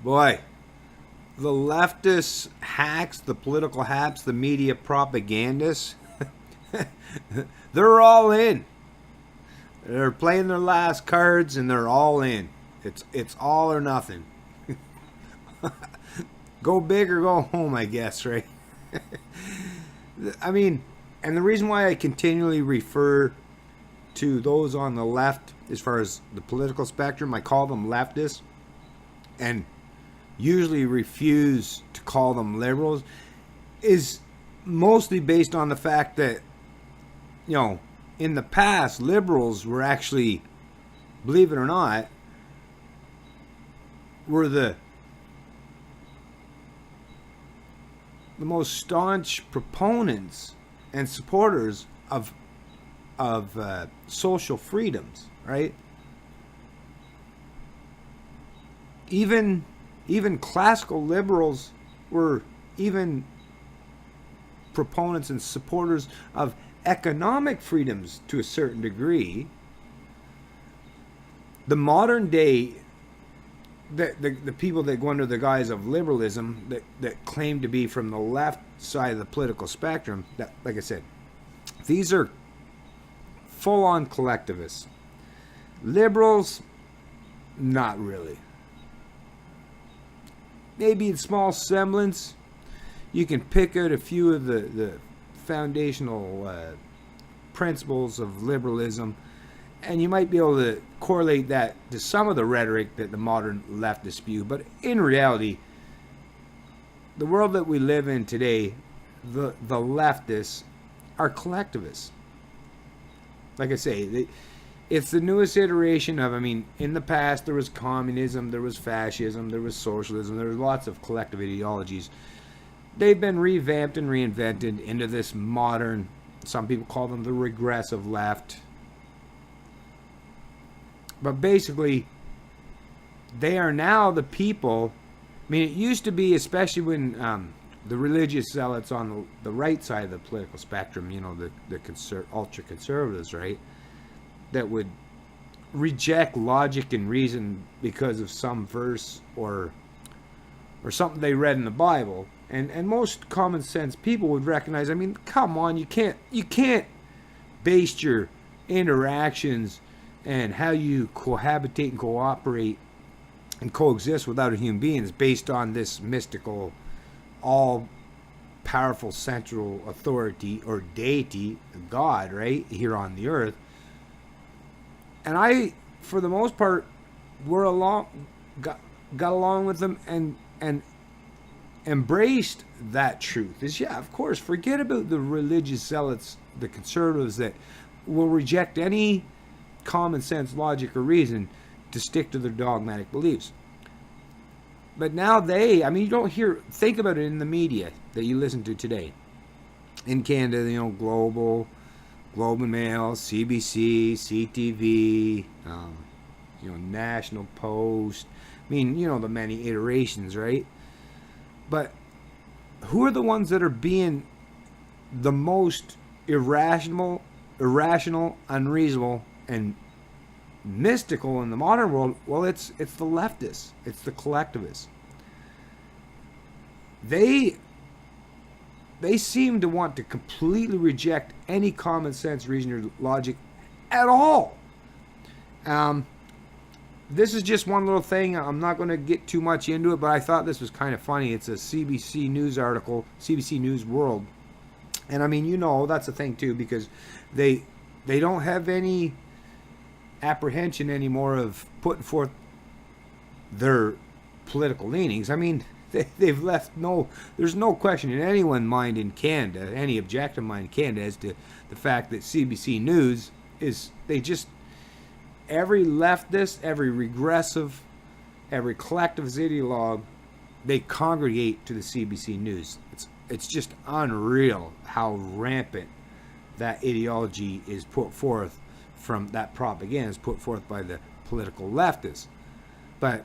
Boy, the leftist hacks, the political hacks, the media propagandists, they're all in. They're playing their last cards and they're all in. It's all or nothing. Go big or go home, I guess, right? I mean, and the reason why I continually refer to those on the left as far as the political spectrum, I call them leftists, and usually refuse to call them liberals, is mostly based on the fact that, you know, in the past, liberals were actually, believe it or not, were the most staunch proponents and supporters of social freedoms, right? Even classical liberals were even proponents and supporters of economic freedoms to a certain degree. The modern day, the people that go under the guise of liberalism, that claim to be from the left side of the political spectrum, that, like I said, these are full-on collectivists. Liberals, not really. Maybe in small semblance, you can pick out a few of the foundational principles of liberalism, and you might be able to correlate that to some of the rhetoric that the modern leftists spew. But in reality, the world that we live in today, the leftists are collectivists. Like I say, it's the newest iteration of, I mean, in the past there was communism, there was fascism, there was socialism, there was lots of collective ideologies. They've been revamped and reinvented into this modern, some people call them the regressive left. But basically, they are now the people. I mean, it used to be, especially when the religious zealots on the right side of the political spectrum, you know, the ultra-conservatives, right, that would reject logic and reason because of some verse or something they read in the Bible. And most common sense people would recognize, I mean, come on, you can't base your interactions and how you cohabitate and cooperate and coexist without a human being is based on this mystical, all-powerful central authority or deity, God, right, here on the earth. And I, for the most part, got along with them and embraced that truth. Is, yeah, of course, forget about the religious zealots, the conservatives that will reject any common sense, logic, or reason to stick to their dogmatic beliefs. But now I mean, you don't think about it in the media that you listen to today. In Canada, you know, Globe and Mail, CBC, CTV, you know, National Post. I mean, you know, the many iterations, right? But who are the ones that are being the most irrational, unreasonable, and mystical in the modern world? Well, it's the leftists. It's the collectivists. They seem to want to completely reject any common sense, reason, or logic at all. This is just one little thing. I'm not going to get too much into it, but I thought this was kind of funny. It's a CBC News article, CBC News World. And I mean, you know, that's the thing too, because they don't have any apprehension anymore of putting forth their political leanings. I mean, they've left there's no question in anyone's mind in Canada, any objective mind in Canada, as to the fact that CBC News is, every leftist, every regressive, every collectivist ideologue, they congregate to the CBC News. It's just unreal how rampant that ideology is put forth from, that propaganda is put forth by the political leftists. But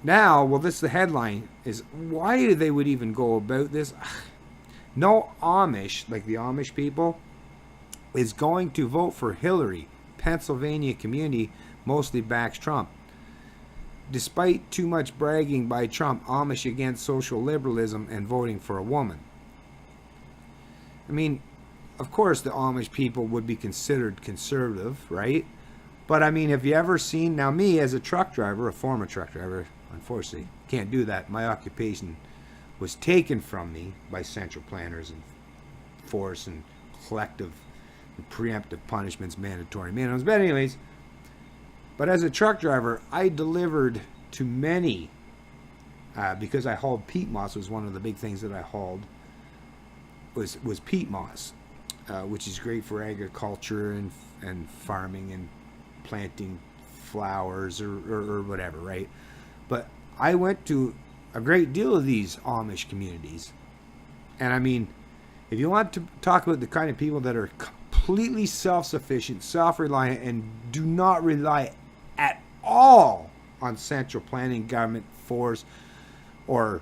now, well, this is the headline, is why they would even go about this. No Amish, like the Amish people, is going to vote for Hillary. Pennsylvania community mostly backs Trump. despite too much bragging by Trump, Amish against social liberalism and voting for a woman. I mean, of course the Amish people would be considered conservative, right? But I mean, have you ever seen, now me as a truck driver, a former truck driver, unfortunately, can't do that. My occupation was taken from me by central planners and force and collective and preemptive punishments, mandatory minimums. But anyways, but as a truck driver, I delivered to many, because I hauled peat moss, was one of the big things that I hauled, was peat moss, which is great for agriculture and farming and planting flowers or whatever, right? But I went to a great deal of these Amish communities. And I mean, if you want to talk about the kind of people that are completely self-sufficient, self-reliant, and do not rely at all on central planning, government force, or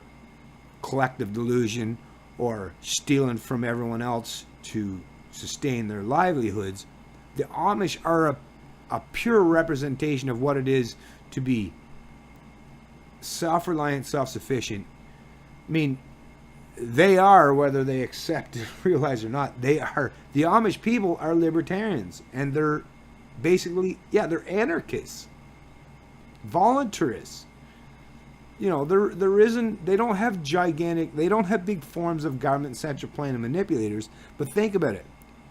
collective delusion, or stealing from everyone else to sustain their livelihoods, the Amish are a pure representation of what it is to be self-reliant, self-sufficient. I mean, they are, whether they accept and realize or not, they are, the Amish people are libertarians, and they're basically, they're anarchists, voluntarists. You know, there isn't, they don't have big forms of government, central planning manipulators. But think about it.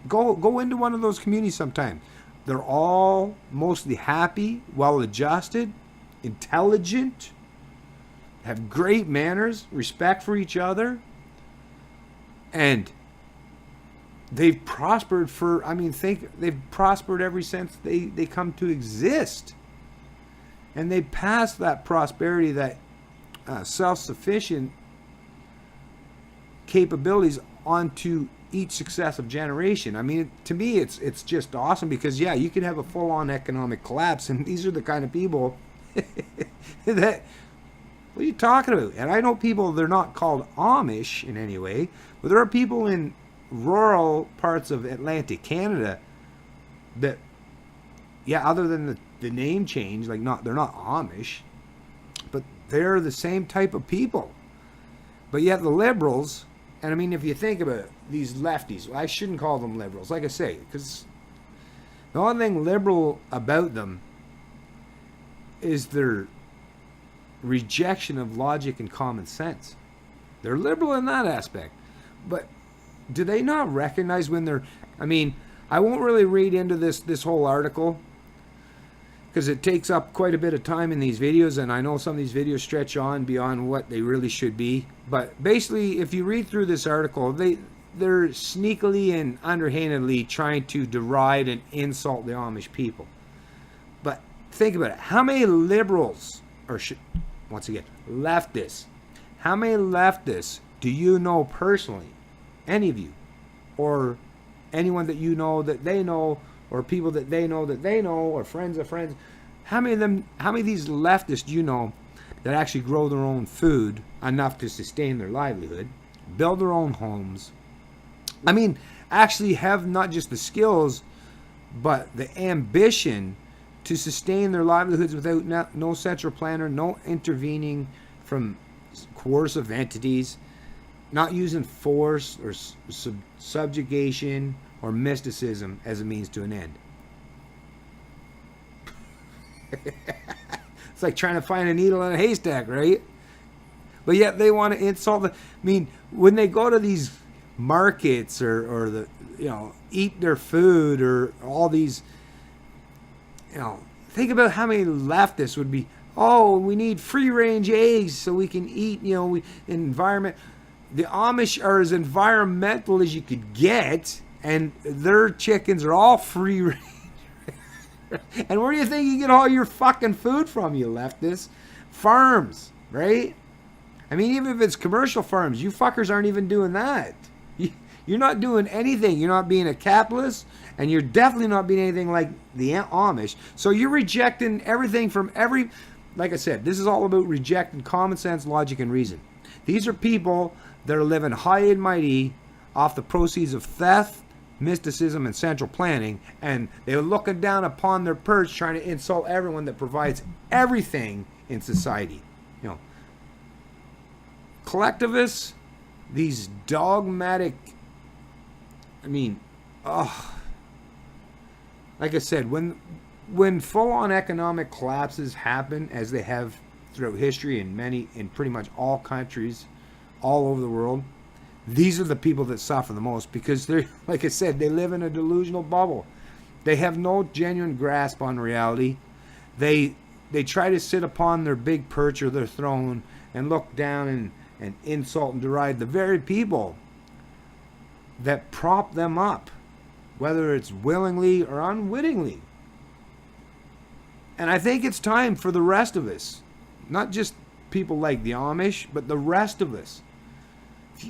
Go into one of those communities sometime. They're all mostly happy, well-adjusted, intelligent, have great manners, respect for each other, and they've prospered they've prospered ever since they come to exist. And they pass that prosperity, that self-sufficient capabilities onto each successive generation. I mean, to me, it's just awesome because, you can have a full-on economic collapse, and these are the kind of people that, what are you talking about? And I know people, they're not called Amish in any way, but there are people in rural parts of Atlantic Canada that, other than the name change, they're not Amish, but they're the same type of people. But yet the liberals, and I mean, if you think about it, these lefties, I shouldn't call them liberals, like I say, because the only thing liberal about them is their rejection of logic and common sense. They're liberal in that aspect. But do they not recognize when they're, I mean, I won't really read into this whole article because it takes up quite a bit of time in these videos, and I know some of these videos stretch on beyond what they really should be. But basically, if you read through this article, they're sneakily and underhandedly trying to deride and insult the Amish people. But think about it. How many liberals, once again, leftists, how many leftists do you know personally? Any of you? Or anyone that you know that they know, or people that they know, or friends of friends? How many of these leftists do you know that actually grow their own food enough to sustain their livelihood, build their own homes? I mean, actually have not just the skills, but the ambition to sustain their livelihoods without no central planner, no intervening from coercive entities, not using force or subjugation or mysticism as a means to an end. It's like trying to find a needle in a haystack, right? But yet they want to insult I mean, when they go to these markets or eat their food or all these, think about how many leftists would be, we need free-range eggs so we can eat, environment. The Amish are as environmental as you could get, and their chickens are all free-range. And where do you think you get all your fucking food from, you leftists? Farms, right? I mean, even if it's commercial farms, you fuckers aren't even doing that. You're not doing anything. You're not being a capitalist, and you're definitely not being anything like the Amish. So you're rejecting everything from like I said, this is all about rejecting common sense, logic, and reason. These are people that are living high and mighty off the proceeds of theft, mysticism, and central planning, and they're looking down upon their perch trying to insult everyone that provides everything in society. You know, collectivists, these dogmatic, I mean, like I said, when full-on economic collapses happen, as they have throughout history in pretty much all countries, all over the world, these are the people that suffer the most, because they're, like I said, they live in a delusional bubble. They have no genuine grasp on reality. They try to sit upon their big perch or their throne and look down and insult and deride the very people that prop them up, whether it's willingly or unwittingly. And I think it's time for the rest of us, not just people like the Amish, but the rest of us.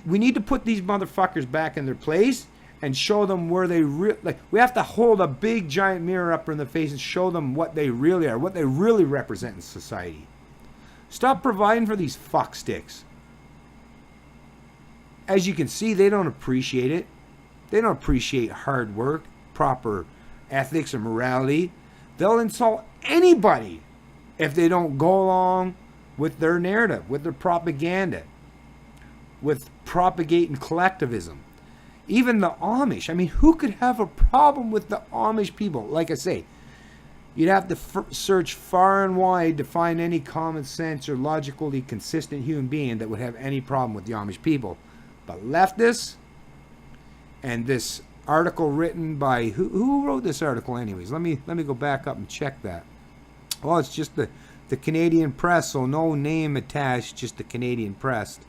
We need to put these motherfuckers back in their place and show them where they we have to hold a big giant mirror up in the face and show them what they really are, what they really represent in society. Stop providing for these fucksticks. As you can see, they don't appreciate it. They don't appreciate hard work, proper ethics or morality. They'll insult anybody if they don't go along with their narrative, with their propaganda, with propagating collectivism. Even the Amish. I mean, who could have a problem with the Amish people? Like I say, you'd have to search far and wide to find any common sense or logically consistent human being that would have any problem with the Amish people. But leftists, and this article written by, who wrote this article anyways? Let me go back up and check that. Well, it's just the Canadian Press, so no name attached, just the Canadian Press.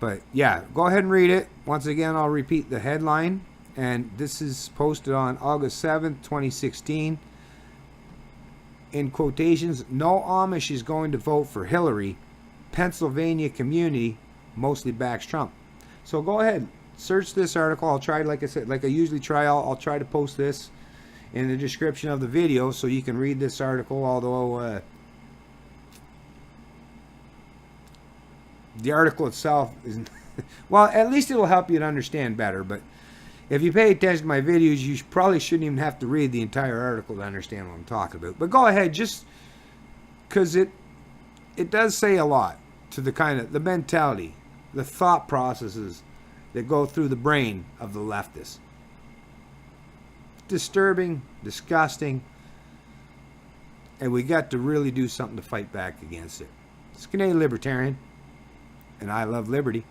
But yeah, go ahead and read it. Once again, I'll repeat the headline. And this is posted on August 7th, 2016. In quotations, no Amish is going to vote for Hillary. Pennsylvania community mostly backs Trump. So go ahead, search this article. I'll try, like I said, like I usually try, I'll try to post this in the description of the video so you can read this article, although the article itself isn't well, at least it'll help you to understand better. But if you pay attention to my videos, you probably shouldn't even have to read the entire article to understand what I'm talking about. But go ahead, just because it does say a lot to the mentality, the thought processes that go through the brain of the leftists. Disturbing, disgusting, and we got to really do something to fight back against it. It's Canadian Libertarian, and I love liberty.